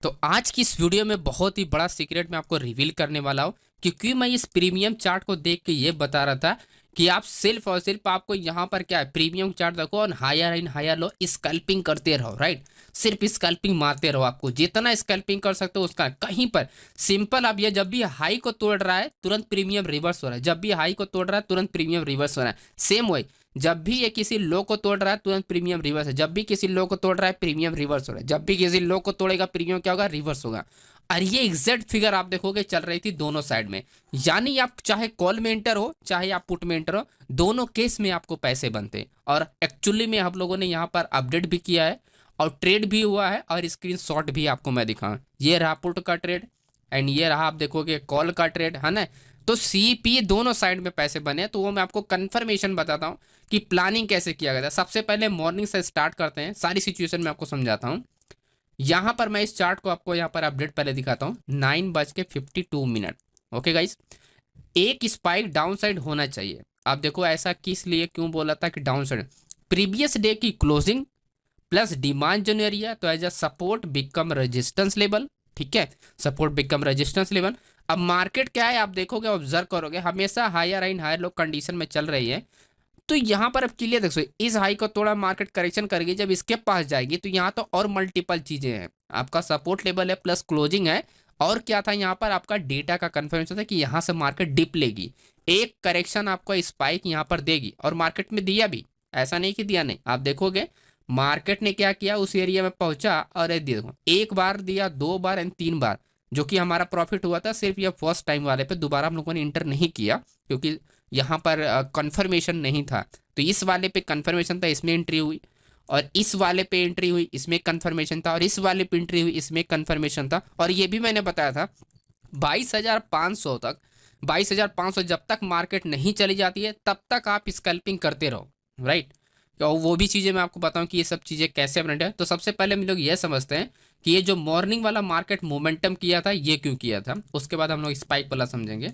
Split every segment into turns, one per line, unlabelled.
तो आज की इस वीडियो में बहुत ही बड़ा सीक्रेट मैं आपको रिवील करने वाला हूँ, क्योंकि मैं इस प्रीमियम चार्ट को देख के ये बता रहा था कि आप सिर्फ और सिर्फ आपको यहाँ पर क्या है, प्रीमियम चार्ट देखो और higher in higher low scalping करते रहो। राइट, सिर्फ स्कैल्पिंग मारते रहो। आपको जितना स्कैल्पिंग कर सकते हो उसका कहीं पर सिंपल। अब ये जब भी हाई को तोड़ रहा है तुरंत प्रीमियम रिवर्स हो रहा है, जब भी हाई को तोड़ रहा है तुरंत प्रीमियम रिवर्स हो रहा है। सेम वही, जब भी ये किसी लो को तोड़ रहा है तुरंत प्रीमियम रिवर्स है, जब भी किसी लो को तोड़ रहा है प्रीमियम रिवर्स हो रहा है, जब भी किसी लो को तोड़ेगा प्रीमियम क्या होगा, रिवर्स होगा। और ये एग्जैक्ट फिगर आप देखोगे चल रही थी दोनों साइड में। यानी आप चाहे कॉल में एंटर हो चाहे आप पुट में एंटर हो, दोनों केस में आपको पैसे बनते हैं। और एक्चुअली में हम लोगों ने यहाँ पर अपडेट भी किया है और ट्रेड भी हुआ है और स्क्रीनशॉट भी आपको मैं दिखाऊं। ये रहा पुट का ट्रेड एंड ये रहा आप देखोगे कॉल का ट्रेड, है ना। तो सीपी दोनों साइड में पैसे बने हैं, तो वो मैं आपको कंफर्मेशन बताता हूँ कि प्लानिंग कैसे किया गया था। सबसे पहले मॉर्निंग से स्टार्ट करते हैं, सारी सिचुएशन मैं आपको समझाता हूँ। यहाँ पर मैं इस चार्ट को आपको यहाँ पर अपडेट पहले दिखाता हूँ। 9:52। ओके गाइस, एक स्पाइक डाउन साइड होना चाहिए। आप देखो ऐसा किस लिए क्यों बोला था कि डाउन साइड, प्रीवियस डे की क्लोजिंग प्लस डिमांड जो एरिया, तो as a support become resistance level. ठीक है, सपोर्ट बिकम रेजिस्टेंस लेवल। अब मार्केट क्या है आप देखोगे, ऑब्जर्व करोगे, हमेशा higher in higher low condition में चल रही है। तो यहाँ पर अब क्लियर देखो, इस हाई को थोड़ा मार्केट करेक्शन करेगी, जब इसके पास जाएगी तो यहाँ तो और मल्टीपल चीजें हैं। आपका सपोर्ट लेवल है प्लस क्लोजिंग है, और क्या था यहाँ पर आपका डेटा का कंफर्मेशन था कि यहाँ से मार्केट डिप लेगी, एक करेक्शन आपको स्पाइक यहाँ पर देगी, और मार्केट में दिया भी। ऐसा नहीं कि दिया नहीं, आप देखोगे मार्केट ने क्या किया, उस एरिया में पहुंचा और ये देखो एक बार दिया, दो बार एंड तीन बार, जो कि हमारा प्रॉफिट हुआ था। सिर्फ ये फर्स्ट टाइम वाले पे दोबारा हम लोगों ने इंटर नहीं किया, क्योंकि यहाँ पर कंफर्मेशन नहीं था। तो इस वाले पे कंफर्मेशन था, इसमें एंट्री हुई, और इस वाले पे एंट्री हुई, इसमें कंफर्मेशन था, और इस वाले पे एंट्री हुई, इसमें कंफर्मेशन था। और ये भी मैंने बताया था 22,500 तक, 22,500 जब तक मार्केट नहीं चली जाती है तब तक आप स्कैल्पिंग करते रहो। राइट, और वो भी चीज़ें मैं आपको बताऊं कि ये सब चीज़ें कैसे अपडेट है। तो सबसे पहले हम लोग ये समझते हैं कि ये जो मॉर्निंग वाला मार्केट मोमेंटम किया था ये क्यों किया था, उसके बाद हम लोग स्पाइक वाला समझेंगे।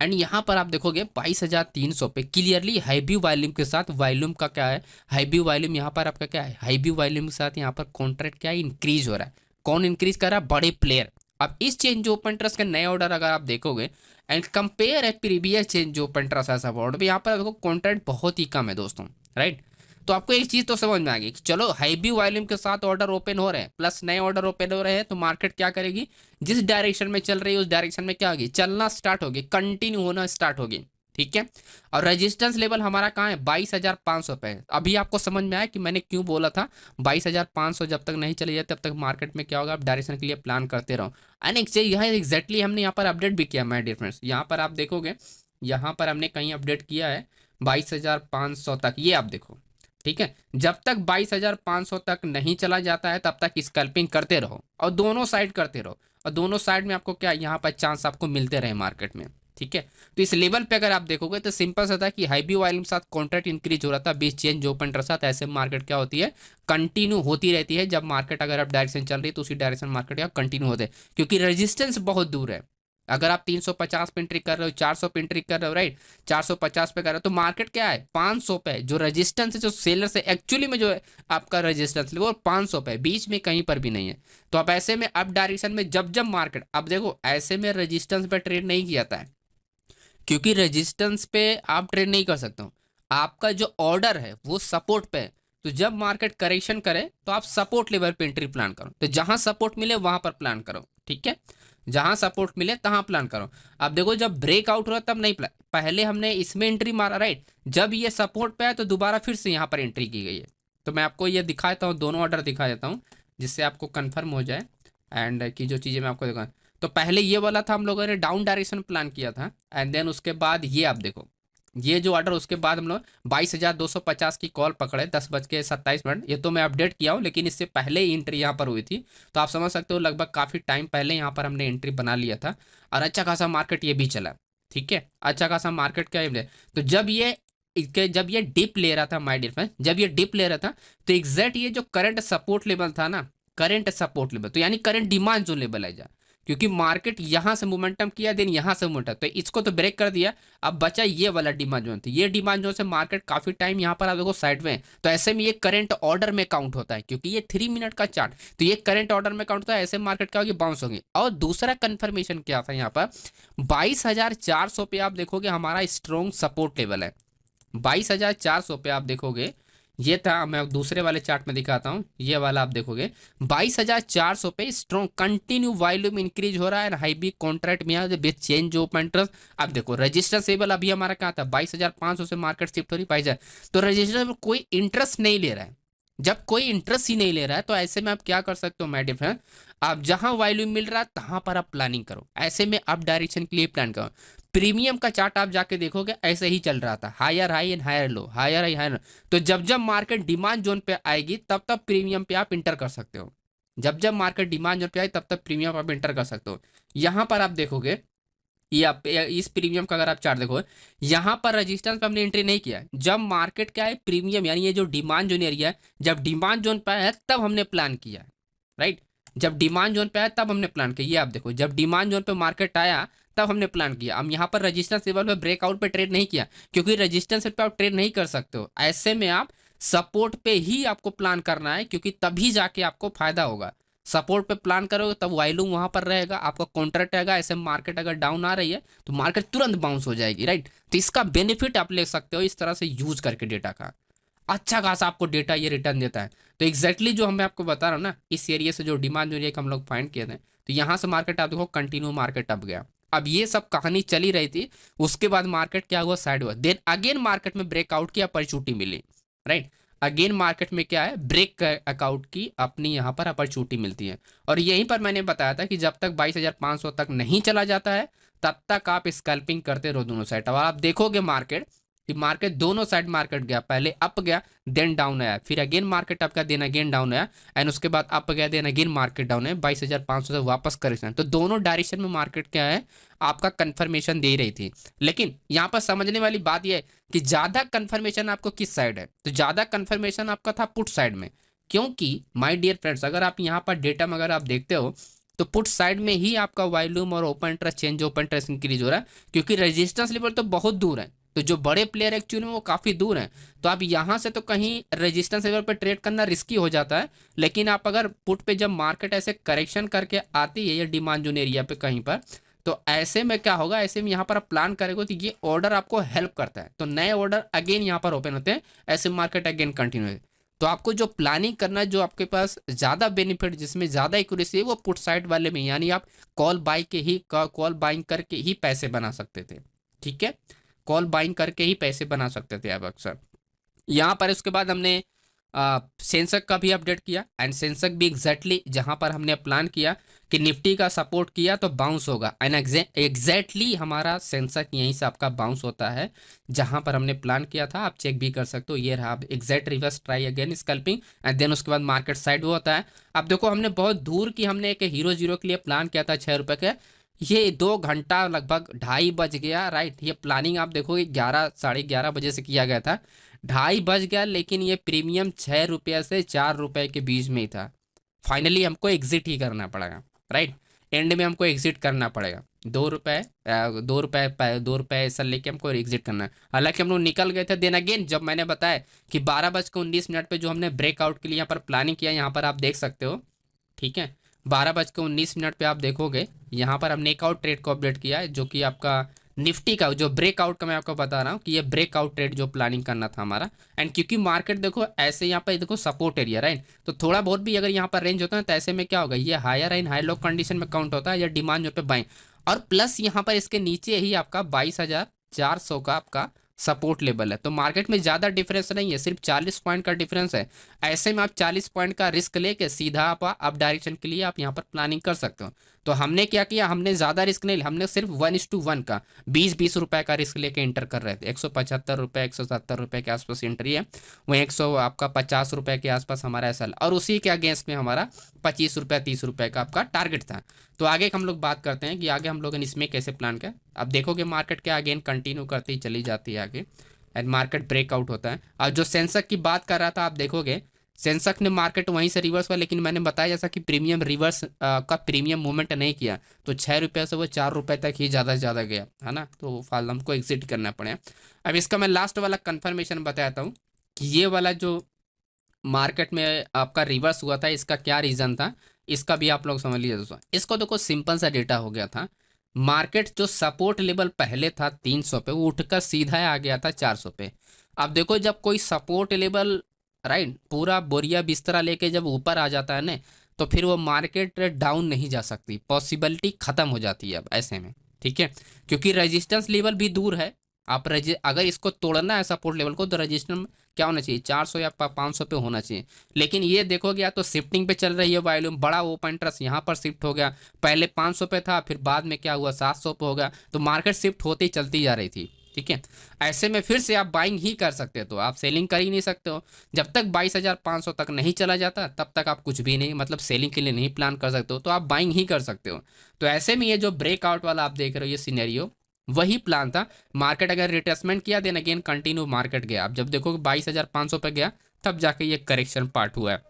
एंड यहाँ पर आप देखोगे 22,300 पे क्लियरली हाईबी वॉल्यूम के साथ, वॉल्यूम का क्या है, हाईबी वॉल्यूम यहाँ पर आपका क्या है, हाईबी वॉल्यूम के साथ यहाँ पर कॉन्ट्रैक्ट क्या है, इंक्रीज हो रहा है। कौन इंक्रीज कर रहा है, बड़े प्लेयर। अब इस चेंज ओपन ट्रस्ट के नए ऑर्डर अगर आप देखोगे एंड कंपेयर है प्रीवियस चेंज ओपन ट्रस्ट ऐसा ऑर्डर, यहाँ पर देखो कॉन्ट्रैक्ट बहुत ही कम है दोस्तों। राइट, तो आपको एक चीज तो समझ में आ गई कि चलो हाईबी वॉल्यूम के साथ ऑर्डर ओपन हो रहे हैं प्लस नए ऑर्डर ओपन हो रहे हैं, तो मार्केट क्या करेगी, जिस डायरेक्शन में चल रही है उस डायरेक्शन में क्या होगी, चलना स्टार्ट होगी, कंटिन्यू होना स्टार्ट होगी। ठीक है, और रेजिस्टेंस लेवल हमारा कहाँ है, 22,500 पे है। अभी आपको समझ में आया कि मैंने क्यों बोला था 22,500 जब तक नहीं चली जाए तब तक मार्केट में क्या होगा, आप डायरेक्शन के लिए प्लान करते रहो। एंड यह एग्जैक्टली हमने यहाँ पर अपडेट भी किया माय डियर फ्रेंड्स। यहाँ पर आप देखोगे, यहाँ पर हमने कहीं अपडेट किया है 22,500 तक, ये आप देखो। ठीक है, जब तक 22,500 तक नहीं चला जाता है तब तक स्कैल्पिंग करते रहो, और दोनों साइड करते रहो, और दोनों साइड में आपको क्या यहाँ पर चांस आपको मिलते रहे मार्केट में। ठीक है, तो इस लेवल पे अगर आप देखोगे तो सिंपल सा था कि हाईबी वॉल्यूम के साथ कॉन्ट्रैक्ट इंक्रीज हो रहा था, बीच चेंज ओपन के साथ, ऐसे मार्केट क्या होती है, कंटिन्यू होती रहती है। जब मार्केट अगर आप डायरेक्शन चल रही है तो उसी डायरेक्शन मार्केट क्या कंटिन्यू होते हैं, क्योंकि रेजिस्टेंस बहुत दूर है। अगर आप 350 पे एंट्री कर रहे हो, 400 पे एंट्री कर रहे हो, राइट, 450 पे कर रहे हो, तो मार्केट क्या है 500 पे है। जो रेजिस्टेंस है, जो सेलर से एक्चुअली में जो है आपका रेजिस्टेंस वो 500 पे है, बीच में कहीं पर भी नहीं है। तो अब ऐसे में अप डायरेक्शन में जब जब मार्केट, अब देखो ऐसे में रेजिस्टेंस पे ट्रेड नहीं किया जाता है, क्योंकि रेजिस्टेंस पे आप ट्रेड नहीं कर सकते हो। आपका जो ऑर्डर है वो सपोर्ट पे है, तो जब मार्केट करेक्शन करे तो आप सपोर्ट लेवल पे एंट्री प्लान करो, तो जहां सपोर्ट मिले वहां पर प्लान करो। ठीक है, जहां सपोर्ट मिले तहां प्लान करो। अब देखो जब ब्रेकआउट हुआ तब नहीं प्लान, पहले हमने इसमें एंट्री मारा, राइट, जब ये सपोर्ट पे है तो दोबारा फिर से यहाँ पर एंट्री की गई है। तो मैं आपको ये दिखाता हूँ, दोनों ऑर्डर दिखा देता हूँ जिससे आपको कंफर्म हो जाए एंड की जो चीज़ें मैं आपको दिखा। तो पहले ये वाला था, हम लोगों ने डाउन डायरेक्शन प्लान किया था, एंड देन उसके बाद ये आप देखो, ये जो ऑर्डर, उसके बाद हम लोग 22,250 की कॉल पकड़े 10:27। ये तो मैं अपडेट किया हूँ, लेकिन इससे पहले ही एंट्री यहाँ पर हुई थी। तो आप समझ सकते हो लगभग काफ़ी टाइम पहले यहाँ पर हमने एंट्री बना लिया था, और अच्छा खासा मार्केट ये भी चला। ठीक है, अच्छा खासा मार्केट क्या है। तो जब ये डिप ले रहा था माय डियर फ्रेंड, जब ये डिप ले रहा था तो एग्जैक्ट ये जो करंट सपोर्ट लेवल था ना, करंट सपोर्ट लेवल, तो यानी करंट डिमांड जो लेवल है, क्योंकि मार्केट यहाँ से मोमेंटम किया, देन यहाँ से मोमेंटम, तो इसको तो ब्रेक कर दिया। अब बचा ये वाला डिमांड जोन, तो ये डिमांड जोन से मार्केट काफी टाइम यहाँ पर आप देखो साइड में, तो ऐसे में ये करंट ऑर्डर में काउंट होता है, क्योंकि ये 3 मिनट का चार्ट, तो ये करंट ऑर्डर में काउंट होता है। ऐसे मार्केट क्या होगी, बाउंस होगी। और दूसरा कंफर्मेशन क्या था यहाँ पर, 22,400 पे आप देखोगे हमारा स्ट्रॉन्ग सपोर्ट लेवल है। 22,400 पे आप देखोगे, ये था, मैं दूसरे वाले चार्ट में दिखाता हूँ, ये वाला आप देखोगे 22,400 पे स्ट्रॉन्ग कंटिन्यू वॉल्यूम इंक्रीज हो रहा है, हाई बी कॉन्ट्रैक्ट में विद चेंज ऑफ इंटरेस्ट। अब देखो रजिस्टर लेवल अभी हमारा कहाँ था, 22,500 से मार्केट शिफ्ट हो रही 22,000, तो रजिस्टर में कोई इंटरेस्ट नहीं ले रहा है। जब कोई इंटरेस्ट ही नहीं ले रहा है, तो ऐसे में आप क्या कर सकते हो माय डिफरेंस, आप जहां वॉल्यूम मिल रहा है तहां पर आप प्लानिंग करो। ऐसे में अप डायरेक्शन के लिए प्लान करो। प्रीमियम का चार्ट आप जाके देखोगे ऐसे ही चल रहा था, higher high and higher low, higher high higher. तो जब जब मार्केट डिमांड जोन पे आएगी तब तब प्रीमियम पे आप इंटर कर सकते हो। जब जब मार्केट डिमांड जोन पे आए तब तब प्रीमियम आप इंटर कर सकते हो। यहां पर आप देखोगे, ये आप इस प्रीमियम का अगर आप चार्ट देखो, यहाँ पर रेजिस्टेंस पे हमने एंट्री नहीं किया। जब मार्केट क्या है, प्रीमियम यानी ये जो डिमांड जोन एरिया है, जब डिमांड जोन पे है तब हमने प्लान किया, राइट। जब डिमांड जोन पे आया तब हमने प्लान किया। ये आप देखो, जब डिमांड जोन पे मार्केट आया तब हमने प्लान किया। हम यहाँ पर रेजिस्टेंस लेवल पे ब्रेकआउट पे ट्रेड नहीं किया, क्योंकि रेजिस्टेंस पे आप ट्रेड नहीं कर सकते हो। ऐसे में आप सपोर्ट पे ही आपको प्लान करना है, क्योंकि तभी जाके आपको फायदा होगा। सपोर्ट पे प्लान करोगे तब वॉल्यूम वहां पर रहेगा, आपका कॉन्ट्रैक्ट रहेगा। ऐसे मार्केट अगर डाउन आ रही है तो मार्केट तुरंत बाउंस हो जाएगी, राइट। तो इसका बेनिफिट आप ले सकते हो इस तरह से यूज करके डेटा का। अच्छा खासा आपको डेटा ये रिटर्न देता है। तो एग्जैक्टली जो मैं आपको बता रहा हूँ ना, इस एरिया से जो डिमांड एरिया हम लोग फाइंड किए थे, तो यहाँ से मार्केट आप देखो कंटिन्यू मार्केट अप गया। अब ये सब कहानी चली रही थी, उसके बाद मार्केट क्या हुआ, साइड हुआ, देन अगेन मार्केट में ब्रेकआउट की अपॉर्चुनिटी मिली, राइट। अगेन मार्केट में क्या है, ब्रेक अकाउंट की अपनी यहाँ पर अपॉर्चुनिटी मिलती है। और यहीं पर मैंने बताया था कि जब तक 22,500 तक नहीं चला जाता है तब तक आप स्कैल्पिंग करते रहो दोनों साइड। अब आप देखोगे मार्केट कि मार्केट दोनों साइड मार्केट गया, पहले अप गया देन डाउन आया, फिर अगेन मार्केट अप गया देन अगेन डाउन आया, एंड उसके बाद अप गया देन अगेन मार्केट डाउन है, 22,500 से वापस करेक्शन। तो दोनों डायरेक्शन में मार्केट क्या है, आपका कंफर्मेशन दे रही थी। लेकिन यहाँ पर समझने वाली बात यह है कि ज्यादा कंफर्मेशन आपको किस साइड है, तो ज्यादा कंफर्मेशन आपका था पुट साइड में। क्योंकि माय डियर फ्रेंड्स, अगर आप यहाँ पर डेटा में अगर आप देखते हो तो पुट साइड में ही आपका वॉल्यूम और open interest change open interest increase हो रहा है, क्योंकि रेजिस्टेंस लेवल तो बहुत दूर है, तो जो बड़े प्लेयर एक्चुअली में वो काफ़ी दूर हैं। तो आप यहाँ से तो कहीं रेजिस्टेंस लेवल पर ट्रेड करना रिस्की हो जाता है। लेकिन आप अगर पुट पे जब मार्केट ऐसे करेक्शन करके आती है या डिमांड जोन एरिया पे कहीं पर, तो ऐसे में क्या होगा, ऐसे में यहाँ पर आप प्लान करेंगे तो ये ऑर्डर आपको हेल्प करता है, तो नए ऑर्डर अगेन यहाँ पर ओपन होते हैं, ऐसे मार्केट अगेन कंटिन्यू। तो आपको जो प्लानिंग करना है, जो आपके पास ज़्यादा बेनिफिट, जिसमें ज़्यादा एक्यूरेसी है, वो पुट साइड वाले में, यानी आप कॉल बाइंग करके ही पैसे बना सकते थे, ठीक है। कॉल बाइंग करके ही पैसे बना सकते थे आप अक्सर। यहाँ पर उसके बाद हमने सेंसेक्स का भी अपडेट किया, एंड सेंसेक्स भी एग्जैक्टली जहाँ पर हमने प्लान किया कि निफ्टी का सपोर्ट किया तो बाउंस होगा, एंड एग्जैक्टली हमारा सेंसेक्स यहीं से आपका बाउंस होता है जहाँ पर हमने प्लान किया था। आप चेक भी कर सकते हो, ये रहा exact reverse try again scalping, and then उसके बाद मार्केट साइड वो होता है। अब देखो हमने बहुत दूर की, हमने एक हीरो जीरो के लिए प्लान किया था 6 रुपये के, ये 2 घंटा लगभग 2:30 बज गया, राइट। ये प्लानिंग आप देखोगे 11 साढ़े 11 बजे से किया गया था, 2:30 बज गया, लेकिन ये प्रीमियम 6 रुपये से 4 रुपये के बीच में ही था। फाइनली हमको एग्जिट ही करना पड़ेगा, राइट। एंड में हमको एग्जिट करना पड़ेगा, 2 रुपये 2 रुपये ऐसा लेके हमको एग्जिट करना है। हालांकि हम लोग निकल गए थे। देन अगेन जब मैंने बताया कि 12:19 पे जो हमने ब्रेकआउट के लिए यहाँ पर प्लानिंग किया, यहाँ पर आप देख सकते हो, ठीक है। 12:19 पे आप देखोगे यहाँ पर हमने एक और ट्रेड को अपडेट किया है, जो कि आपका निफ्टी का जो ब्रेकआउट का मैं आपको बता रहा हूँ कि ये ब्रेकआउट ट्रेड जो प्लानिंग करना था हमारा। एंड क्योंकि मार्केट देखो ऐसे यहाँ पर देखो सपोर्ट एरिया, राइट, तो थोड़ा बहुत भी अगर यहाँ पर रेंज होता है तो ऐसे में क्या होगा, ये higher and high low condition में काउंट होता है, या डिमांड जो पे बाइंग, और प्लस यहाँ पर इसके नीचे ही आपका 22,400 का आपका सपोर्ट लेवल है। तो मार्केट में ज़्यादा डिफरेंस नहीं है, सिर्फ 40 पॉइंट का डिफरेंस है। ऐसे में आप 40 पॉइंट का रिस्क लेके सीधा आप अप डायरेक्शन के लिए आप यहाँ पर प्लानिंग कर सकते हो। तो हमने क्या किया, हमने ज़्यादा रिस्क नहीं लिया, हमने सिर्फ 1:1 का 20-20 रुपये का रिस्क लेके इंटर कर रहे थे। 175 रुपये 170 रुपये के आसपास एंट्री है, वहीं 100 आपका 50 रुपये के आसपास हमारा एसएल, और उसी के अगेंस्ट में हमारा 25 रुपये 30 रुपये का आपका टारगेट था। तो आगे हम लोग बात करते हैं कि आगे हम लोग ने इसमें कैसे प्लान किया। अब देखोगे मार्केट क्या अगेन कंटिन्यू करती चली जाती है आगे, एंड मार्केट ब्रेकआउट होता है। और जो सेंसेक्स की बात कर रहा था, आप देखोगे सेंसेक्स ने मार्केट वहीं से रिवर्स हुआ, लेकिन मैंने बताया जैसा कि प्रीमियम रिवर्स का प्रीमियम मूवमेंट नहीं किया, तो 6 रुपये से वो 4 रुपये तक ही ज़्यादा से ज़्यादा गया है ना, तो फाल हमको एग्जिट करना पड़े। अब इसका मैं लास्ट वाला कंफर्मेशन बताता हूँ कि ये वाला जो मार्केट में आपका रिवर्स हुआ था इसका क्या रीज़न था, इसका भी आप लोग समझ लीजिए दोस्तों। इसको देखो सिंपल सा डेटा हो गया था, मार्केट जो सपोर्ट लेवल पहले था 300 पे वो उठकर सीधा आ गया था 400 पे। अब देखो जब कोई सपोर्ट लेवल राइट पूरा बोरिया बिस्तरा लेके जब ऊपर आ जाता है ना, तो फिर वो मार्केट डाउन नहीं जा सकती, पॉसिबिलिटी खत्म हो जाती है अब ऐसे में, ठीक है। क्योंकि रेजिस्टेंस लेवल भी दूर है, आप अगर इसको तोड़ना है सपोर्ट लेवल को तो रजिस्टेंस क्या होना चाहिए, 400 या 500 पे होना चाहिए। लेकिन ये देखोगे या तो शिफ्टिंग पे चल रही है वॉल्यूम, बड़ा ओपन इंटरेस्ट यहाँ पर शिफ्ट हो गया, पहले 500 पे था फिर बाद में क्या हुआ 700 पे हो गया, तो मार्केट शिफ्ट होते ही चलती जा रही थी, ठीक है। ऐसे में फिर से आप बाइंग ही कर सकते हो, तो आप सेलिंग कर ही नहीं सकते हो। जब तक 22,500 तक नहीं चला जाता तब तक आप कुछ भी नहीं, मतलब सेलिंग के लिए नहीं प्लान कर सकते हो, तो आप बाइंग ही कर सकते हो। तो ऐसे में ये जो ब्रेकआउट वाला आप देख रहे हो ये सिनेरियो वही प्लान था। मार्केट अगर रिट्रेसमेंट किया देन अगेन कंटिन्यू मार्केट गया, अब जब देखो 22,500 पे गया तब जाके ये करेक्शन पार्ट हुआ है,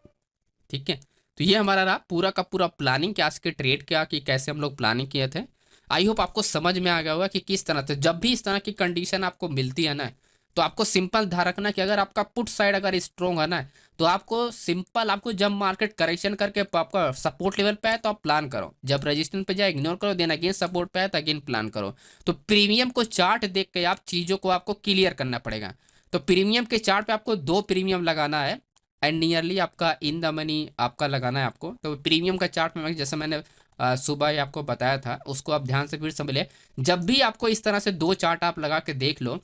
ठीक है। तो ये हमारा रहा पूरा का पूरा प्लानिंग कि आज के ट्रेड क्या कि कैसे हम लोग प्लानिंग किए थे। आई होप आपको समझ में आ गया होगा कि किस तरह से जब भी इस तरह की कंडीशन आपको मिलती है ना, तो आपको सिंपल ध्यान रखना कि अगर आपका पुट साइड अगर स्ट्रोंग है ना, तो आपको सिंपल आपको जब मार्केट करेक्शन करके आपका सपोर्ट लेवल पे है तो आप प्लान करो, जब रेजिस्टेंस पे जाए इग्नोर करो, देन अगेन सपोर्ट पे है तो अगेन प्लान करो। तो प्रीमियम को चार्ट देख के आप चीज़ों को आपको क्लियर करना पड़ेगा। तो प्रीमियम के चार्ट पे आपको 2 प्रीमियम लगाना है एंड नियरली आपका इन द मनी आपका लगाना है आपको। तो प्रीमियम का चार्ट में जैसे मैंने सुबह ही आपको बताया था उसको आप ध्यान से फिर समझ ले। जब भी आपको इस तरह से 2 चार्ट आप लगा के देख लो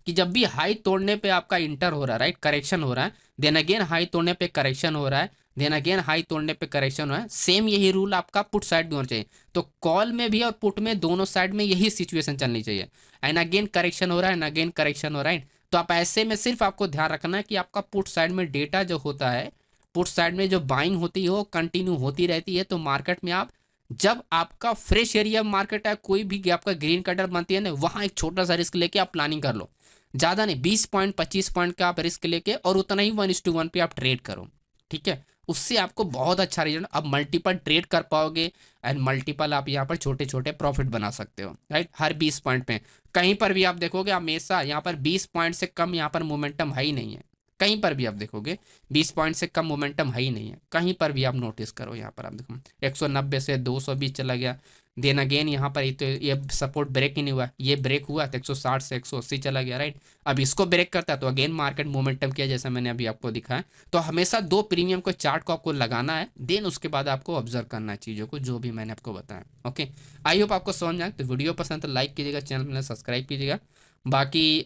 कि जब भी हाई तोड़ने पे आपका इंटर हो रहा है राइट, करेक्शन हो रहा है, देन अगेन हाई तोड़ने पे करेक्शन हो रहा है, देन अगेन हाई तोड़ने पे करेक्शन हो रहा है, सेम यही रूल आपका पुट साइड भी होना चाहिए। तो कॉल में भी और पुट में दोनों साइड में यही सिचुएशन चलनी चाहिए, एंड अगेन करेक्शन हो रहा है एंड अगेन करेक्शन हो रहा है। तो आप ऐसे में सिर्फ आपको ध्यान रखना है कि आपका पुट साइड में डेटा जो होता है, पुट साइड में जो बाइंग होती है वो कंटिन्यू होती रहती है। तो मार्केट में आप जब आपका फ्रेश एरिया मार्केट है, कोई भी आपका ग्रीन कैंडल बनती है ना, वहाँ एक छोटा सा रिस्क लेके आप प्लानिंग कर लो, ज़्यादा नहीं 20 पॉइंट 25 पॉइंट का आप रिस्क लेके और उतना ही 1:1 पे आप ट्रेड करो, ठीक है। उससे आपको बहुत अच्छा रिजल्ट, अब मल्टीपल ट्रेड कर पाओगे एंड मल्टीपल आप यहाँ पर छोटे छोटे प्रॉफिट बना सकते हो राइट, हर 20 पॉइंट पे। कहीं पर भी आप देखोगे हमेशा यहाँ पर 20 पॉइंट से कम यहाँ पर मोमेंटम है ही नहीं है, कहीं पर भी आप देखोगे 20 पॉइंट से कम मोमेंटम है ही नहीं है, कहीं पर भी आप नोटिस करो। यहाँ पर आप देखो 190 से 220 चला गया, देन अगेन यहाँ पर तो ये सपोर्ट ब्रेक ही नहीं हुआ, ये ब्रेक हुआ तो 160 से 180 चला गया राइट। अब इसको ब्रेक करता है तो अगेन मार्केट मोमेंटम किया जैसा मैंने अभी आपको दिखाया। तो हमेशा 2 प्रीमियम को चार्ट को आपको लगाना है, देन उसके बाद आपको ऑब्जर्व करना है चीज़ों को जो भी मैंने आपको बताया। ओके, आई होप आपको समझ में आए। तो वीडियो पसंद तो लाइक कीजिएगा, चैनल में सब्सक्राइब कीजिएगा। बाकी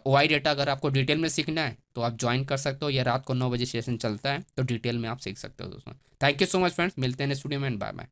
ओआई डेटा अगर आपको डिटेल में सीखना है तो आप ज्वाइन कर सकते हो, या रात को 9 बजे सेशन चलता है तो डिटेल में आप सीख सकते हो दोस्तों। Thank you so much friends, मिलते हैं नेक्स्ट वीडियो में, बाय बाय।